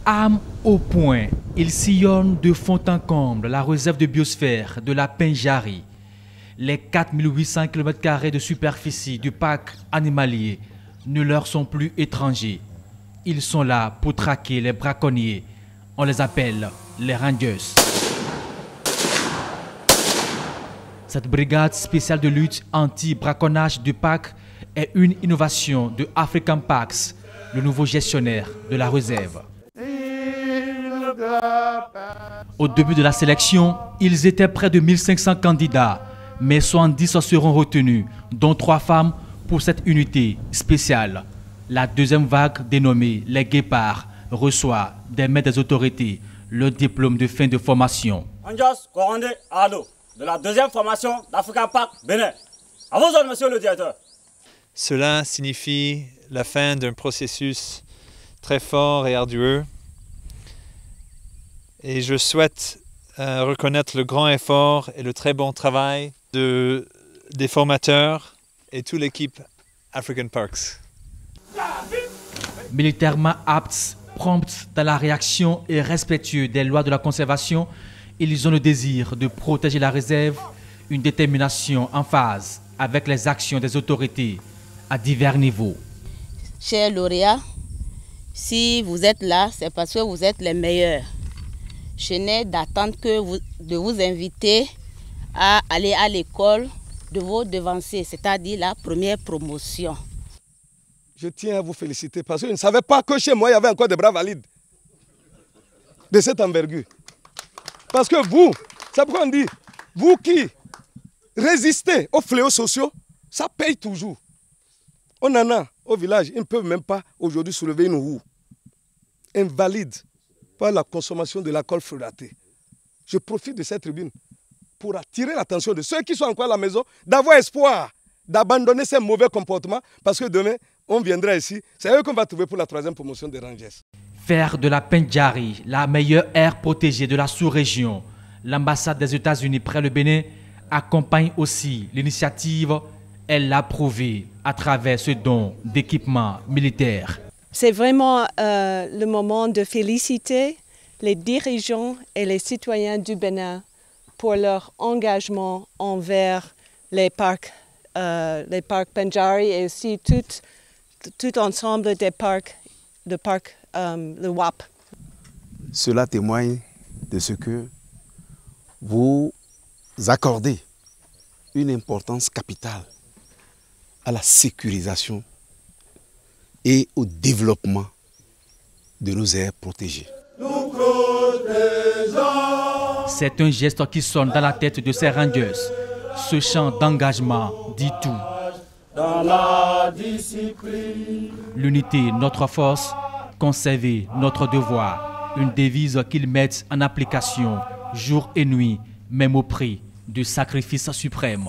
Armes au point, il sillonne de fond en comble la réserve de biosphère de la Pendjari. Les 4800 km² de superficie du parc animalier ne leur sont plus étrangers. Ils sont là pour traquer les braconniers. On les appelle les Rangers. Cette brigade spéciale de lutte anti-braconnage du parc est une innovation de African Parks, le nouveau gestionnaire de la réserve. Au début de la sélection, ils étaient près de 1500 candidats, mais 70 seront retenus, dont 3 femmes pour cette unité spéciale. La deuxième vague, dénommée les Guépards, reçoit des mains des autorités le diplôme de fin de formation. Anjas Korande Ado, de la deuxième formation d'African Park Bénin. À vos ordres, monsieur le directeur. Cela signifie la fin d'un processus très fort et ardueux. Et je souhaite reconnaître le grand effort et le très bon travail des formateurs et toute l'équipe African Parks. Militairement aptes, prompts dans la réaction et respectueux des lois de la conservation, ils ont le désir de protéger la réserve, une détermination en phase avec les actions des autorités à divers niveaux. Chers lauréats, si vous êtes là, c'est parce que vous êtes les meilleurs. Je n'ai d'attendre que de vous inviter à aller à l'école de vos devanciers, c'est-à-dire la première promotion. Je tiens à vous féliciter parce que je ne savais pas que chez moi, il y avait encore des bras valides de cette envergure. Parce que vous, c'est pourquoi on dit, vous qui résistez aux fléaux sociaux, ça paye toujours. On en a au village, ils ne peuvent même pas aujourd'hui soulever une roue. Invalide par la consommation de l'alcool frelaté. Je profite de cette tribune pour attirer l'attention de ceux qui sont encore à la maison, d'avoir espoir, d'abandonner ces mauvais comportements, parce que demain, on viendra ici, c'est eux qu'on va trouver pour la 3e promotion des Rangers. Faire de la Pendjari la meilleure aire protégée de la sous-région, l'ambassade des États-Unis près le Bénin accompagne aussi l'initiative. Elle l'a prouvé à travers ce don d'équipement militaire. C'est vraiment le moment de féliciter les dirigeants et les citoyens du Bénin pour leur engagement envers les parcs Pendjari et aussi tout ensemble des parcs, le WAP. Cela témoigne de ce que vous accordez une importance capitale à la sécurisation et au développement de nos aires protégées. C'est un geste qui sonne dans la tête de ces Rangers. Ce chant d'engagement dit tout. Dans la discipline. L'unité, notre force, conserver notre devoir. Une devise qu'ils mettent en application jour et nuit, même au prix du sacrifice suprême.